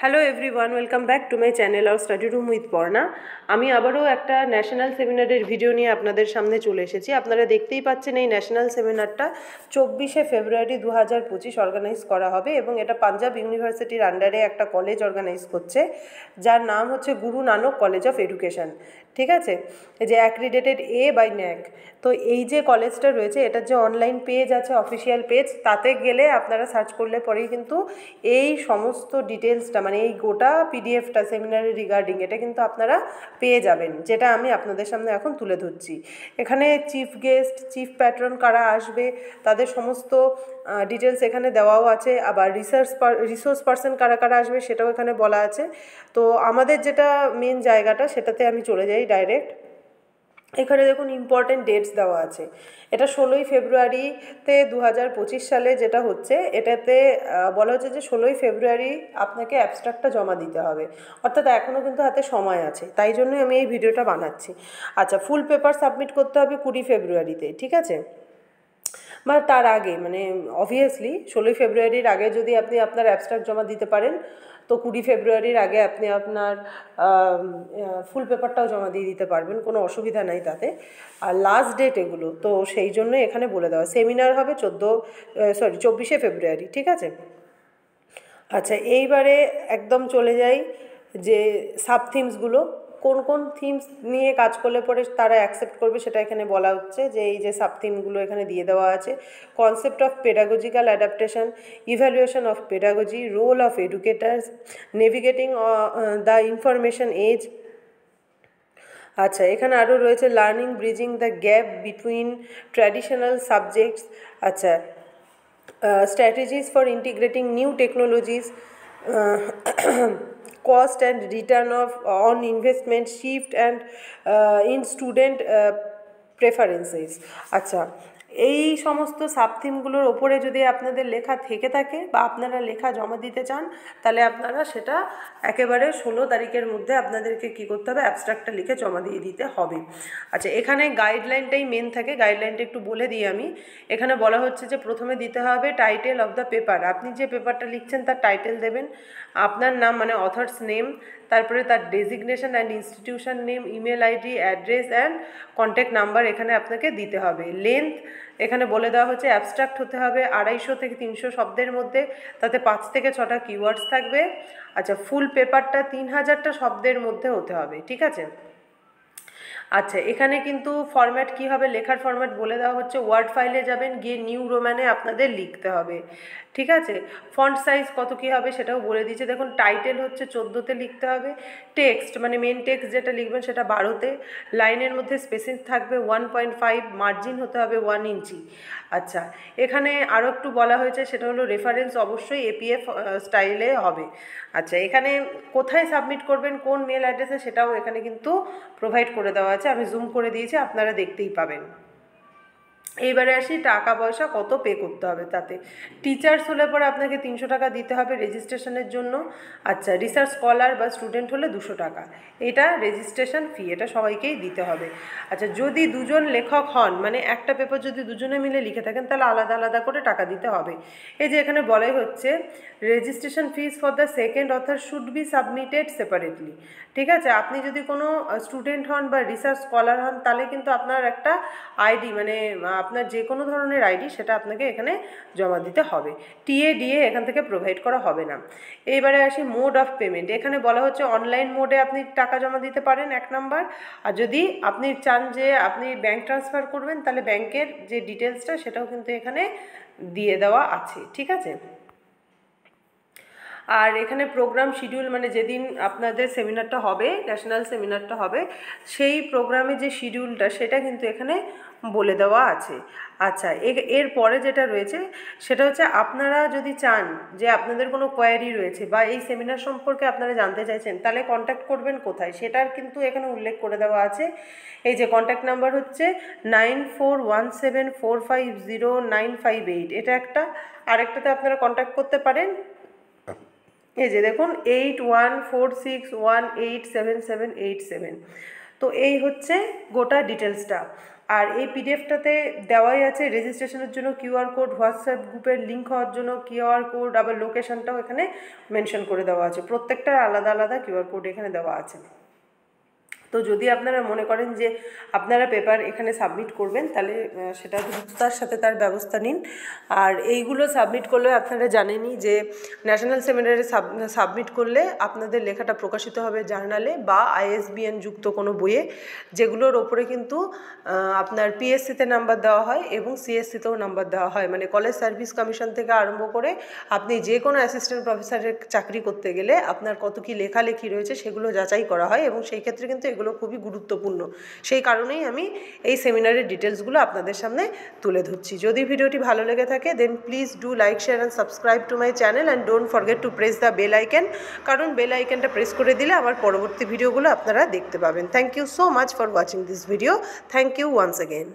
Hello everyone, welcome back to my channel আর study room with Parna. আমি আবারও একটা ন্যাশনাল সেমিনারের ভিডিও নিয়ে আপনাদের সামনে চলে এসেছি। আপনারা দেখতেই পাচ্ছেন এই ন্যাশনাল সেমিনারটা 24শে ফেব্রুয়ারি 2025 অর্গানাইজ করা হবে এবং এটা পাঞ্জাব ইউনিভার্সিটির আন্ডারে একটা কলেজ অর্গানাইজ করছে, যার নাম হচ্ছে Guru Nanak college of education. ঠিক আছে, এই যে অ্যাক্রিডেটেড এ বাই ন্যাক। তো এই যে কলেজটা রয়েছে, এটার যে অনলাইন পেজ আছে, অফিসিয়াল পেজ, তাতে গেলে আপনারা সার্চ করলে পরেই কিন্তু এই সমস্ত ডিটেলসটা, মানে এই গোটা পিডিএফটা সেমিনারের রিগার্ডিং, এটা কিন্তু আপনারা পেয়ে যাবেন, যেটা আমি আপনাদের সামনে এখন তুলে ধরছি। এখানে চিফ গেস্ট, চিফ প্যাট্রন কারা আসবে, তাদের সমস্ত ডিটেলস এখানে দেওয়াও আছে। আবার রিসোর্স পার্সন কারা কারা আসবে সেটাও এখানে বলা আছে। তো আমাদের যেটা মেন জায়গাটা, সেটাতে আমি চলে যাই ডাইরেক্ট। এখানে দেখুন ইম্পর্টেন্ট ডেটস দেওয়া আছে। এটা 16ই ফেব্রুয়ারিতে 2025 সালে যেটা হচ্ছে, এটাতে বলা হচ্ছে যে 16ই ফেব্রুয়ারি আপনাকে অ্যাবস্ট্রাক্টটা জমা দিতে হবে, অর্থাৎ এখনও কিন্তু হাতে সময় আছে, তাই জন্যই আমি এই ভিডিওটা বানাচ্ছি। আচ্ছা, ফুল পেপার সাবমিট করতে হবে 20 ফেব্রুয়ারিতে, ঠিক আছে? বা তার আগে, মানে অবভিয়াসলি 16ই ফেব্রুয়ারির আগে যদি আপনি আপনার অ্যাবস্ট্রাক্ট জমা দিতে পারেন, তো 20 ফেব্রুয়ারির আগে আপনি আপনার ফুল পেপারটাও জমা দিয়ে দিতে পারবেন, কোনো অসুবিধা নাই তাতে। আর লাস্ট ডেট এগুলো, তো সেই জন্য এখানে বলে দেওয়া। সেমিনার হবে 24শে ফেব্রুয়ারি, ঠিক আছে? আচ্ছা, এইবারে একদম চলে যাই যে সাব থিমসগুলো, কোন কোন থিমস নিয়ে কাজ করলে পরে তারা অ্যাকসেপ্ট করবে, সেটা এখানে বলা হচ্ছে। যে এই যে সাব থিমগুলো এখানে দিয়ে দেওয়া আছে: concept of pedagogical adaptation, evaluation of pedagogy, role of educators, navigating the information age. আচ্ছা, এখানে আরও রয়েছে learning bridging the gap between traditional subjects. আচ্ছা, strategies for integrating new technologies, cost and return of on investment, shift and in student preferences. আচ্ছা, এই সমস্ত সাবথিমগুলোর ওপরে যদি আপনাদের লেখা থেকে থাকে বা আপনারা লেখা জমা দিতে চান, তাহলে আপনারা সেটা একেবারে 16 তারিখের মধ্যে আপনাদেরকে কী করতে হবে, অ্যাবস্ট্রাক্টটা লিখে জমা দিয়ে দিতে হবে। আচ্ছা, এখানে গাইডলাইনটাই মেন থাকে, গাইডলাইনটা একটু বলে দিই আমি। এখানে বলা হচ্ছে যে প্রথমে দিতে হবে টাইটেল অফ দ্য পেপার। আপনি যে পেপারটা লিখছেন তার টাইটেল দেবেন, আপনার নাম মানে অথার্স নেম, তারপরে তার designation and institution name, email ID, address and contact number এখানে আপনাকে দিতে হবে। লেন্থ এখানে বলে দেওয়া হচ্ছে অ্যাবস্ট্রাক্ট হতে হবে 250 থেকে 300 শব্দের মধ্যে, তাতে 5 থেকে 6টা কিওয়ার্ডস থাকবে। আচ্ছা, ফুল পেপারটা 3000টা শব্দের মধ্যে হতে হবে, ঠিক আছে? আচ্ছা, এখানে কিন্তু ফরম্যাট কী হবে, লেখার ফরম্যাট বলে দেওয়া হচ্ছে। ওয়ার্ড ফাইলে যাবেন, গিয়ে নিউ রোম্যানে আপনাদের লিখতে হবে, ঠিক আছে? ফন্ট সাইজ কত কী হবে সেটাও বলে দিয়েছে। দেখুন, টাইটেল হচ্ছে 14তে লিখতে হবে, টেক্সট মানে মেন টেক্সট যেটা লিখবেন সেটা 12তে, লাইনের মধ্যে স্পেসিং থাকবে 1.5, মার্জিন হতে হবে 1 ইঞ্চি। আচ্ছা, এখানে আরও একটু বলা হয়েছে, সেটা হলো রেফারেন্স অবশ্যই এপিএফ স্টাইলে হবে। আচ্ছা, এখানে কোথায় সাবমিট করবেন, কোন মেল অ্যাড্রেসে, সেটাও এখানে কিন্তু প্রোভাইড করে দেওয়া আছে। আমি জুম করে দিয়েছি, আপনারা দেখতেই পাবেন। এইবারে আসি টাকা পয়সা কত পে করতে হবে তাতে। টিচার্স হলে পরে আপনাকে 300 টাকা দিতে হবে রেজিস্ট্রেশনের জন্য। আচ্ছা, রিসার্চ স্কলার বা স্টুডেন্ট হলে 200 টাকা, এটা রেজিস্ট্রেশন ফি, এটা সবাইকেই দিতে হবে। আচ্ছা, যদি দুজন লেখক হন, মানে একটা পেপার যদি দুজনে মিলে লিখে থাকেন, তাহলে আলাদা আলাদা করে টাকা দিতে হবে। এই যে এখানে বলাই হচ্ছে registration fees for the second author should be submitted separately, ঠিক আছে? আপনি যদি কোনো স্টুডেন্ট হন বা রিসার্চ স্কলার হন, তাহলে কিন্তু আপনার একটা আইডি, মানে আপনার যে কোনো ধরনের আইডি, সেটা আপনাকে এখানে জমা দিতে হবে। টিএডিএ এখান থেকে প্রোভাইড করা হবে না। এইবারে আসি মোড অফ পেমেন্ট। এখানে বলা হচ্ছে অনলাইন মোডে আপনি টাকা জমা দিতে পারেন, 1 নাম্বার। আর যদি আপনি চান যে আপনি ব্যাঙ্ক ট্রান্সফার করবেন, তাহলে ব্যাংকের যে ডিটেলসটা সেটাও কিন্তু এখানে দিয়ে দেওয়া আছে, ঠিক আছে? আর এখানে প্রোগ্রাম শিডিউল, মানে যেদিন আপনাদের সেমিনারটা হবে, ন্যাশনাল সেমিনারটা হবে, সেই প্রোগ্রামে যে শিডিউলটা, সেটা কিন্তু এখানে বলে দেওয়া আছে। আচ্ছা, এর পরে যেটা রয়েছে সেটা হচ্ছে, আপনারা যদি চান যে আপনাদের কোনো কোয়ারি রয়েছে বা এই সেমিনার সম্পর্কে আপনারা জানতে চাইছেন, তাহলে কন্ট্যাক্ট করবেন কোথায়, সেটার কিন্তু এখানে উল্লেখ করে দেওয়া আছে। এই যে কন্ট্যাক্ট নাম্বার হচ্ছে 9417450958, এটা একটা। আরেকটাতে আপনারা কন্ট্যাক্ট করতে পারেন, এই যে দেখুন 8146187787। তো এই হচ্ছে গোটা ডিটেলসটা। আর এই পিডিএফটাতে দেওয়াই আছে রেজিস্ট্রেশনের জন্য কিউআর কোড, হোয়াটসঅ্যাপ গ্রুপের লিঙ্ক হওয়ার জন্য কিউআর কোড, আবার লোকেশনটাও এখানে মেনশন করে দেওয়া আছে, প্রত্যেকটার আলাদা আলাদা কিউআর কোড এখানে দেওয়া আছে। তো যদি আপনারা মনে করেন যে আপনারা পেপার এখানে সাবমিট করবেন, তাহলে সেটা দ্রুততার সাথে তার ব্যবস্থা নিন। আর এইগুলো সাবমিট করলে আপনারা জানেনই যে ন্যাশনাল সেমিনারে সাবমিট করলে আপনাদের লেখাটা প্রকাশিত হবে জার্নালে বা ISBN যুক্ত কোনো বইয়ে, যেগুলোর ওপরে কিন্তু আপনার PSCতে নাম্বার দেওয়া হয় এবং CSCতেও নাম্বার দেওয়া হয়। মানে কলেজ সার্ভিস কমিশন থেকে আরম্ভ করে আপনি যে কোনো অ্যাসিস্ট্যান্ট প্রফেসরের চাকরি করতে গেলে আপনার কত কী লেখালেখি রয়েছে সেগুলো যাচাই করা হয়, এবং সেই ক্ষেত্রে কিন্তু এগুলো খুবই গুরুত্বপূর্ণ। সেই কারণেই আমি এই সেমিনারের ডিটেলসগুলো আপনাদের সামনে তুলে ধরছি। যদি ভিডিওটি ভালো লেগে থাকে then please do like, share and subscribe to my channel and don't forget to press the bell icon, কারণ বেল আইকনটা প্রেস করে দিলে আমার পরবর্তী ভিডিওগুলো আপনারা দেখতে পাবেন। Thank you so much for watching this video. Thank you once again.